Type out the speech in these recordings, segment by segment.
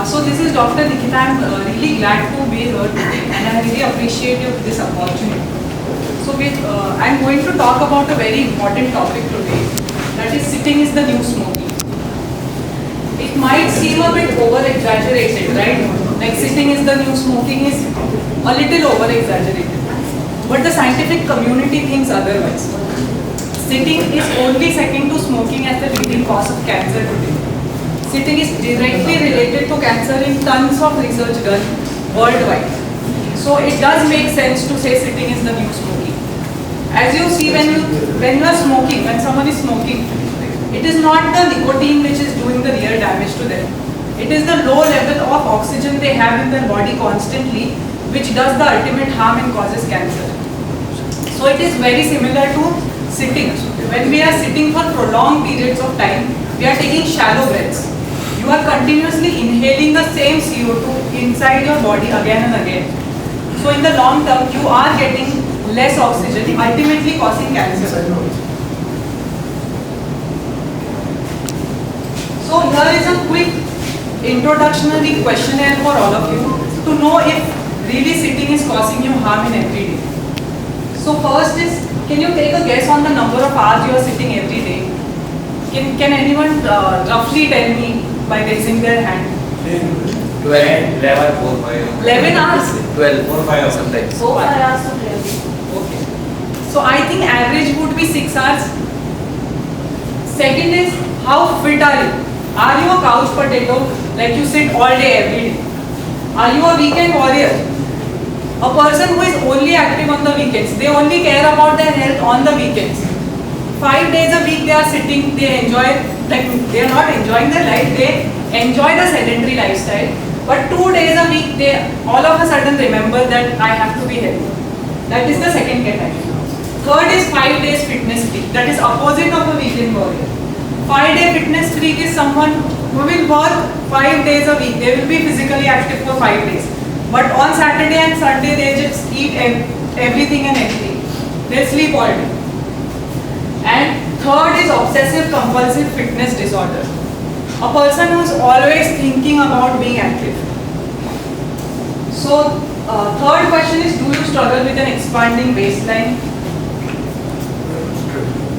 So this is Dr. Nikita. I'm really glad to be here today and I really appreciate this opportunity. So I'm going to talk about a very important topic today, that is sitting is the new smoking. It might seem a bit over-exaggerated, right? Like sitting is the new smoking is a little over-exaggerated. But the scientific community thinks otherwise. Sitting is only second to smoking as the leading cause of cancer today. Sitting is directly related to cancer in tons of research done worldwide. So it does make sense to say sitting is the new smoking. As you see, when you are smoking, when someone is smoking, it is not the nicotine which is doing the real damage to them. It is the low level of oxygen they have in their body constantly, which does the ultimate harm and causes cancer. So it is very similar to sitting. When we are sitting for prolonged periods of time, we are taking shallow breaths. You are continuously inhaling the same CO2 inside your body again and again. So in the long term, you are getting less oxygen, ultimately causing cancer. So here is a quick introductory questionnaire for all of you to know if really sitting is causing you harm in every day. So first is, can you take a guess on the number of hours you are sitting every day? Can anyone roughly tell me by raising their hand? 12, 11, 4, 5. 11 hours? 12, 4, 5 sometimes. 4 hours to 12. Okay. So I think average would be 6 hours. Second is, how fit are you? Are you a couch potato, like you sit all day every day? Are you a weekend warrior? A person who is only active on the weekends. They only care about their health on the weekends. 5 days a week they are sitting, they enjoy, like they are not enjoying their life, they enjoy the sedentary lifestyle. But 2 days a week they all of a sudden remember that I have to be healthy. That is the second category. Third is 5 days fitness freak. That is opposite of a weekend warrior. 5-day fitness freak is someone who will work 5 days a week. They will be physically active for 5 days. But on Saturday and Sunday they just eat everything and anything. They sleep all day. And third is obsessive compulsive fitness disorder. A person who is always thinking about being active. So third question is, do you struggle with an expanding waistline?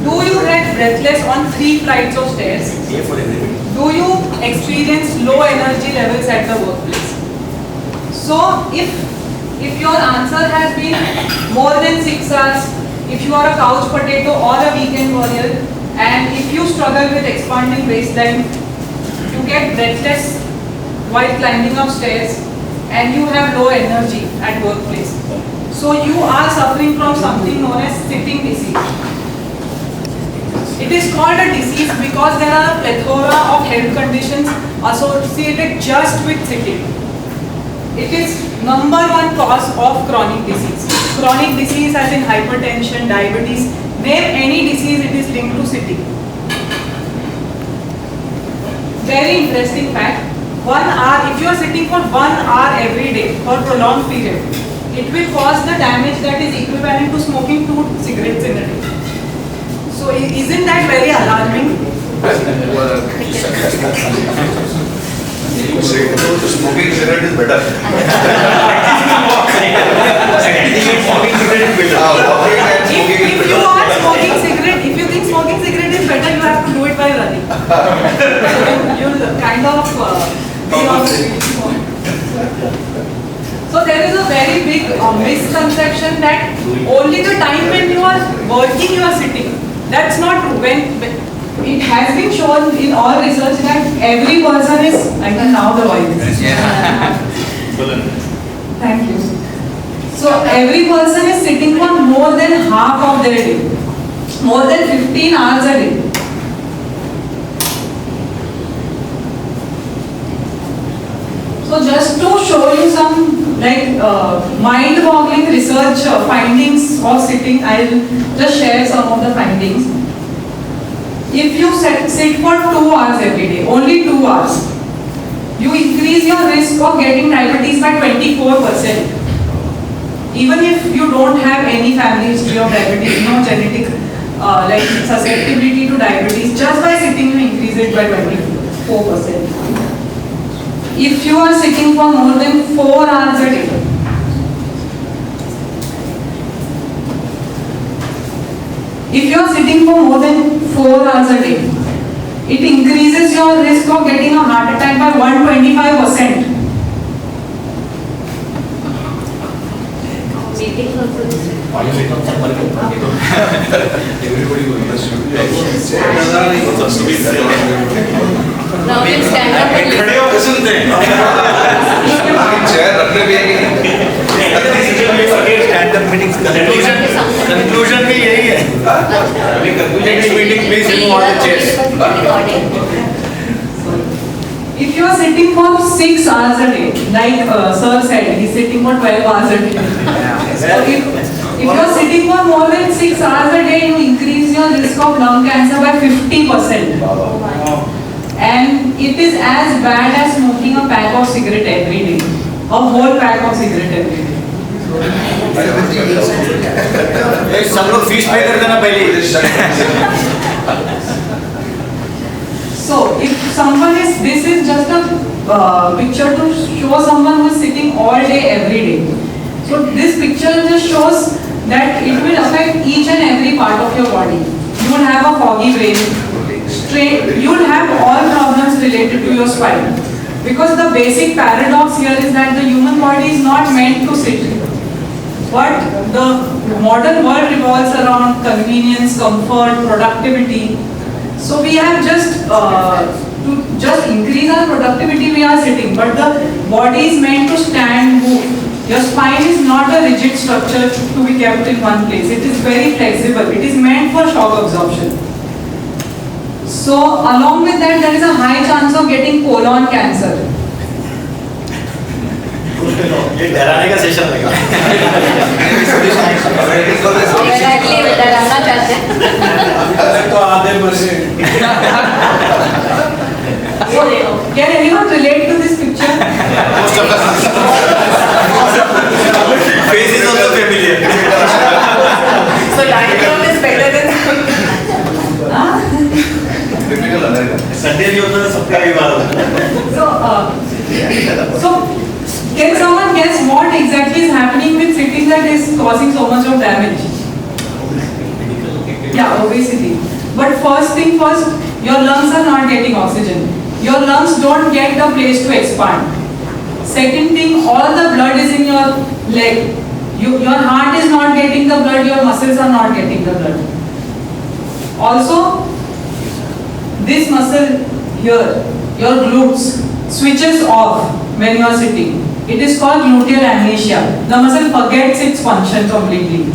Do you get breathless on 3 flights of stairs? Do you experience low energy levels at the workplace? So if your answer has been more than 6 hours, if you are a couch potato or a weekend warrior, and if you struggle with expanding waistline, you get breathless while climbing up stairs, and you have low energy at workplace. So you are suffering from something known as sitting disease. It is called a disease because there are a plethora of health conditions associated just with sitting. It is #1 cause of chronic disease. Chronic disease as in hypertension, diabetes, name any disease, it is linked to sitting. Very interesting fact, 1 hour, if you are sitting for 1 hour every day for prolonged period, it will cause the damage that is equivalent to smoking 2 cigarettes in a day. So isn't that very alarming? Smoking cigarette is better. If you are smoking cigarette, if you think smoking cigarette is better, you have to do it while running. So you'll kind of be on the street. So there is a very big misconception that only the time when you are working you are sitting. That's not true. When it has been shown in all research that every person is, I can now the voice. Thank you. So every person is sitting for more than half of their day, more than 15 hours a day. So just to show you some mind-boggling research findings of sitting, I'll just share some of the findings. If you sit for 2 hours every day, only 2 hours, you increase your risk of getting diabetes by 24%. Even if you don't have any family history of diabetes, no genetic susceptibility to diabetes, just by sitting you increase it by 24%. if you are sitting for more than 4 hours a day, if you are sitting for more than 4 hours a day, it increases your risk of getting a heart attack by 125%. Meeting also this way. Everybody will understand. Now we stand up and खड़े होकर सुनते हैं। लेकिन chair रखने भी है कि Stand-up meetings conclusion भी यही है। Next meeting, please remove all the chairs. If you are sitting for 6 hours a day, like Sir said, he's sitting for 12 hours a day. So if you are sitting for more than 6 hours a day, you increase your risk of lung cancer by 50%. And it is as bad as smoking a pack of cigarette every day. A whole pack of cigarette every day. सब लोग fees पे कर देना पहले। So if someone is, this is just a picture to show someone who is sitting all day every day. So this picture just shows that it will affect each and every part of your body. You will have a foggy brain, you will have all problems related to your spine. Because the basic paradox here is that the human body is not meant to sit. But the modern world revolves around convenience, comfort, productivity. So we have just to just increase our productivity, we are sitting, but the body is meant to stand, move. Your spine is not a rigid structure to be kept in one place. It is very flexible. It is meant for shock absorption. So along with that, there is a high chance of getting colon cancer. ये डराने का session लगा। Exactly, डराना चाहते हैं। तो आधे बचे। So, can anyone relate to this picture? Face is also familiar. So lying down is better than Huh? typical American. Sunday भी होता है सबका भी बात होता है। So can someone guess what exactly is happening with sitting that is causing so much of damage? Yeah, obesity. But first thing first, your lungs are not getting oxygen. Your lungs don't get the place to expand. Second thing, all the blood is in your leg. Your heart is not getting the blood, your muscles are not getting the blood. Also, this muscle here, your glutes, switches off when you are sitting. It is called gluteal amnesia. The muscle forgets its function completely.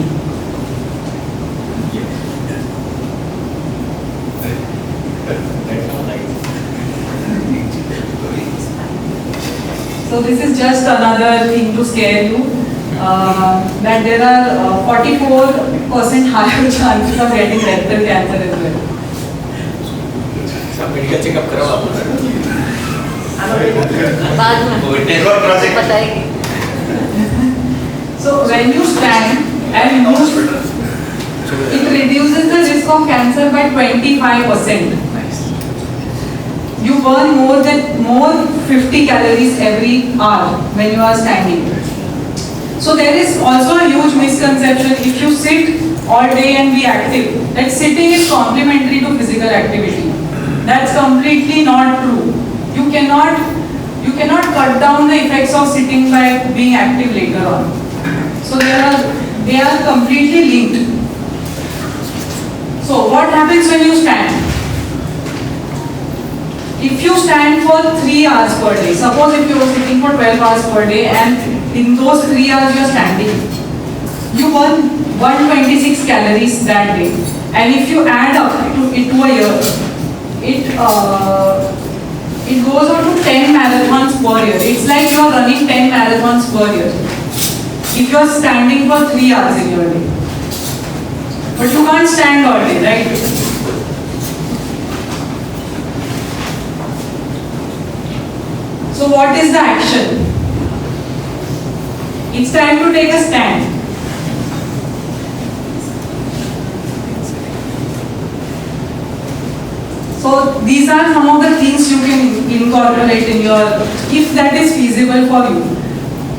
So this is just another thing to scare you, that there are 44% higher chances of getting rectal cancer as well. Medical checkup कराओ आप। बाद में बताएगी। So when you stand and move, it reduces the risk of cancer by 25%. You burn more 50 calories every hour when you are standing. So there is also a huge misconception if you sit all day and be active, that sitting is complementary to physical activity. That's completely not true. You cannot cut down the effects of sitting by being active later on. So they are completely linked. So what happens when you stand? If you stand for 3 hours per day, suppose if you are sitting for 12 hours per day and in those 3 hours you are standing, you burn 126 calories that day. And if you add up to a year, it goes on to 10 marathons per year. It's like you are running 10 marathons per year. If you are standing for 3 hours in your day. But you can't stand all day, right? So what is the action? It's time to take a stand. So So these are some of the things you can incorporate in your, if that is feasible for you.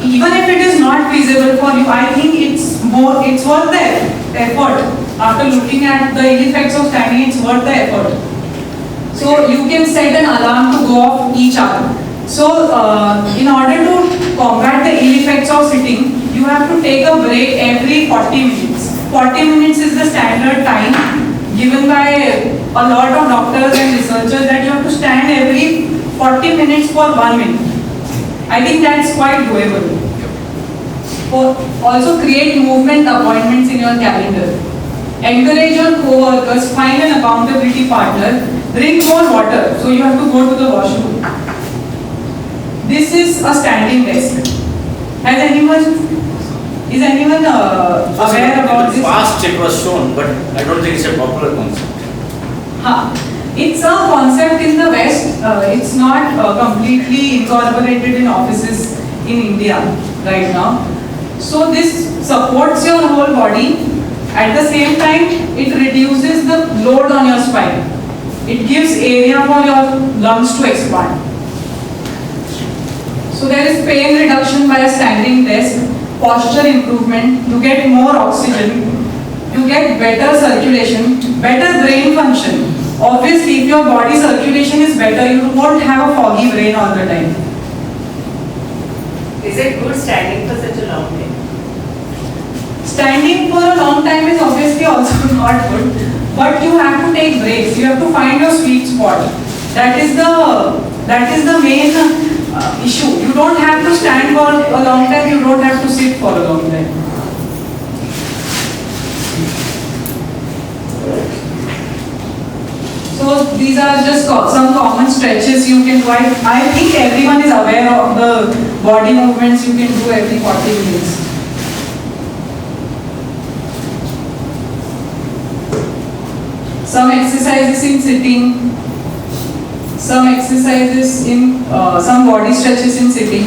Even if it is not feasible for you, I think it's worth the effort. After looking at the ill effects of standing, it's worth the effort. So you can set an alarm to go off each hour. So in order to combat the ill effects of sitting, you have to take a break every 40 minutes. 40 minutes is the standard time given by a lot of doctors and researchers, that you have to stand every 40 minutes for 1 minute. I think that's quite doable. Also create movement appointments in your calendar. Encourage your co-workers, find an accountability partner, drink more water, so you have to go to the washroom. This is a standing desk. Is anyone aware about this? Past it was shown, but I don't think it's a popular concept. It's a concept in the West. It's not completely incorporated in offices in India right now. So this supports your whole body. At the same time, it reduces the load on your spine. It gives area for your lungs to expand. So there is pain reduction by a standing desk, posture improvement, you get more oxygen, you get better circulation, better brain function. Obviously, if your body circulation is better, you won't have a foggy brain all the time. Is it good standing for such a long time? Standing for a long time is obviously also not good, but you have to take breaks. You have to find your sweet spot. That is the main issue. You don't have to stand for a long time. You don't have to sit for a long time. So these are just some common stretches you can do. I think everyone is aware of the body movements you can do every 40 minutes. Some exercises in sitting, some exercises in, some body stretches in sitting.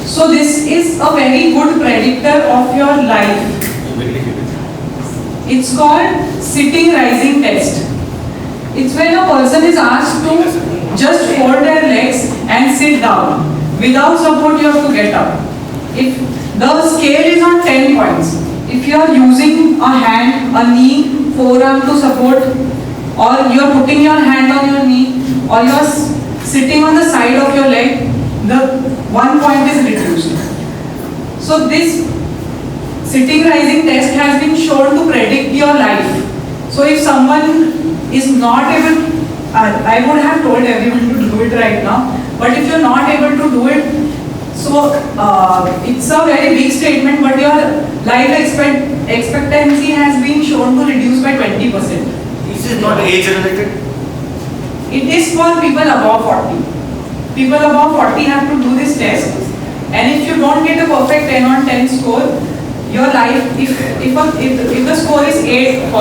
So this is a very good predictor of your life. It's called sitting rising test. It's when a person is asked to just fold their legs and sit down. Without support, you have to get up. If the scale is on 10 points, if you are using a hand, a knee, forearm to support, or you are putting your hand on your knee, or you are sitting on the side of your leg, the 1 point is reduced. So this sitting rising test has been shown to predict your life. So if someone is not able, I would have told everyone to do it right now, but if you are not able to do it, so it's a very big statement, but your life expectancy has been shown to reduce by 20%. This is not age related? It is for people above 40. People above 40 have to do this test, and if you don't get a perfect 10 on 10 score, your life, if the score is 8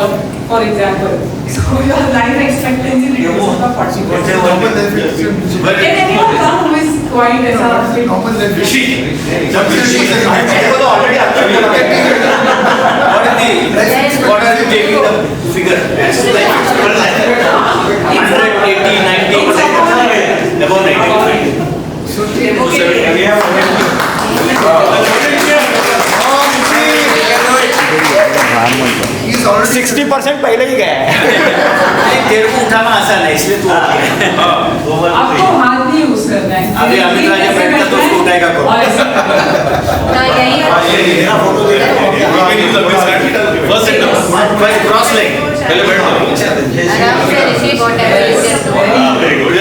for example, so your life expectancy reduces by 40%. Can anyone come who is quite as a Normal than What are you taking the figure? As like 180, 90, above 90. He's already 60% पहले ही गया है। तेरे को उठाना आसान है, इसलिए तू आपको हाथ नहीं यूज करना है। अभी अमित राजा बैठता तो उसको उठाएगा कौन? मेरा फोटो दे फर्स्ट क्रॉस लेग पहले बैठ आराम से ऋषि whatever you can do. Very good.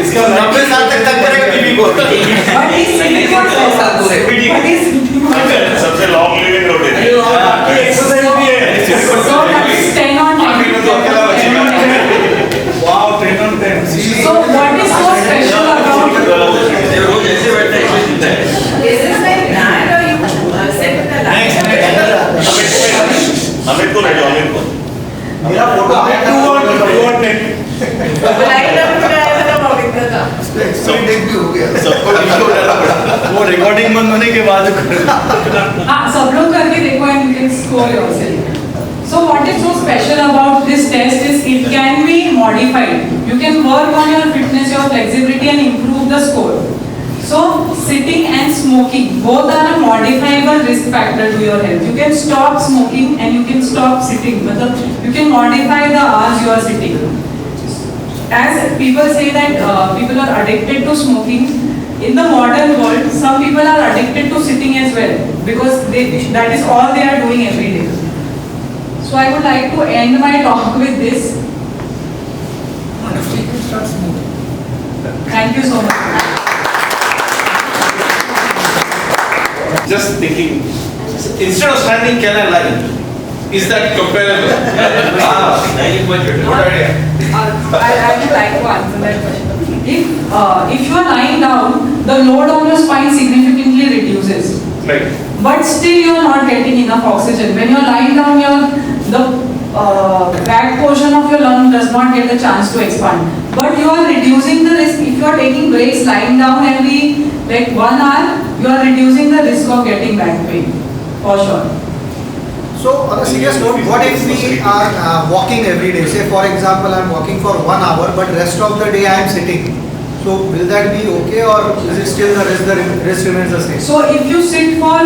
इसका 90 साल तक करेगा बीबी को। सबसे लॉन्ग लिविंग रोड है। एक्सरसाइज भी है। So that's 10 on 10. Wow 10 on 10। So what is so special about रोज ऐसे बैठता है इसलिए जीता है। This is like that or you sit with the light? Amit को ले जाओ अमित को। मेरा फोटो टू on net. Light up to the other of it. हाँ, सब लोग करके देखो and you can score yourself. So what is so special about this test is it can be modified. You can work on your fitness, your flexibility and improve the score. So sitting and smoking both are a modifiable risk factor to your health. You can stop smoking and you can stop sitting. मतलब you can modify the hours you are sitting. As people say that people are addicted to smoking, in the modern world, some people are addicted to sitting as well because that is all they are doing every day. So I would like to end my talk with this. Thank you so much. Just thinking, instead of standing, can I lie? Is that comparable? Good idea. I would like to answer that question. If you are lying down, the load on your spine significantly reduces. Right. But still you are not getting enough oxygen. When you are lying down, the back portion of your lung does not get a chance to expand. But you are reducing the risk. If you are taking breaks lying down every 1 hour, you are reducing the risk of getting back pain, for sure. So on a serious note, what if we are walking every day? Say for example, I am walking for 1 hour, but rest of the day I am sitting. So will that be okay, or is it still the risk remains the same? So if you sit for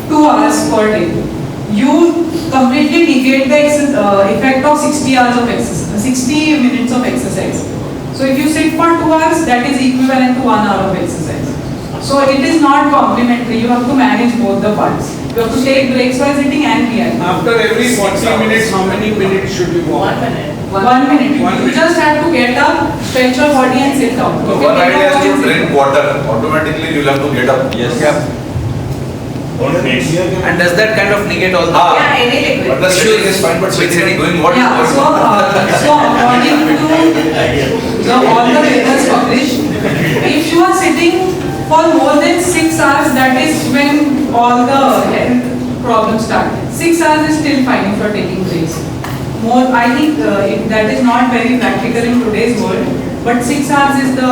2 hours per day, you completely negate the effect of 60 hours of exercise, 60 minutes of exercise. So if you sit for 2 hours, that is equivalent to 1 hour of exercise. So it is not complementary. You have to manage both the parts. You have to take breaks while sitting and be active. After every 40 minutes, how many minutes should you walk? 1 minute. 1 minute. You just have to get up, stretch your body and sit down. So Okay, one get idea up is to and sit drink down. water. Automatically you'll have to get up. Yes. Don't need. And does that kind of negate all the... Yeah, any liquid. But the sitting is fine, but sitting doing what Yeah, is so according to all the papers published, if you are sitting for more than 6 hours, that is when all the health problems start. 6 hours is still fine if you are taking breaks. More, I think that is not very practical in today's world, but 6 hours is the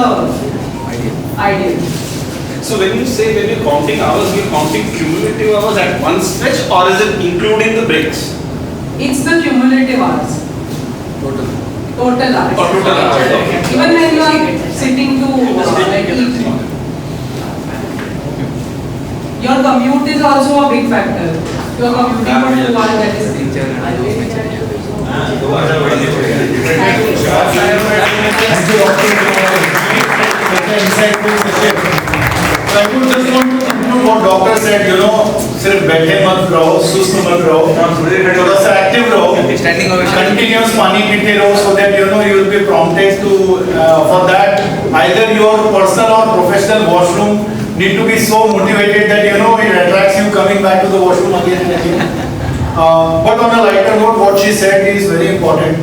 ideal. So when you're counting hours, you're counting cumulative hours at one stretch, or is it including the breaks? It's the cumulative hours. Total hours. Or total hours, okay. Even when you are sitting to eat. Your commute is also a big factor. You are commuting for 2 hours, that is So I would just want to conclude what doctor said, सिर्फ बैठे मत रहो, सुस्त मत रहो, थोड़ा सा active रहो, Standing ovation. continuous पानी पीते रहो, so that you will be prompted to for that either your personal or professional washroom need to be so motivated that it attracts you coming back to the washroom again and again. But on a lighter note, what she said is very important.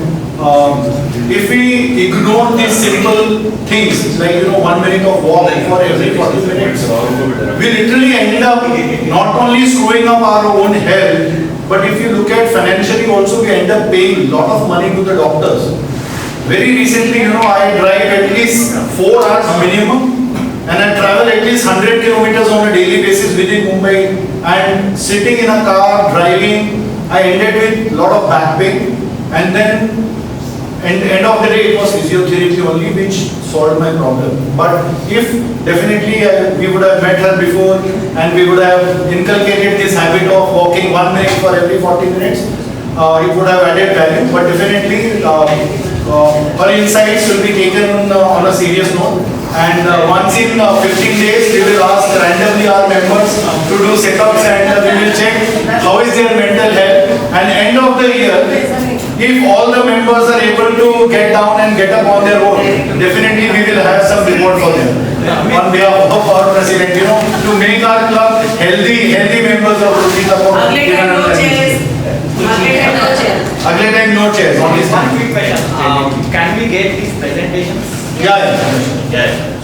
If we ignore these simple things like 1 minute of walk for every 40 minutes, we literally end up not only screwing up our own health, but if you look at financially also, we end up paying a lot of money to the doctors. Very recently, I drive at least 4 hours minimum, and I travel at least 100 kilometers on a daily basis within Mumbai. And sitting in a car driving, I ended with a lot of back pain, and then at the end of the day, it was physiotherapy only which solved my problem. But if definitely we would have met her before and we would have inculcated this habit of walking 1 minute for every 40 minutes, it would have added value. But definitely, her insights will be taken on a serious note. And once in 15 days, we will ask randomly our members to do sit-ups, and we will check how is their mental health. And end of the year, if all the members are able to get down and get up on their own, definitely we will have some reward for them. On behalf of our president, to make our club healthy members of Roti Club. Agle time no chairs. Agle time no chairs. Agle time no chairs. One quick question. Can we get these presentations? Yeah. Yeah.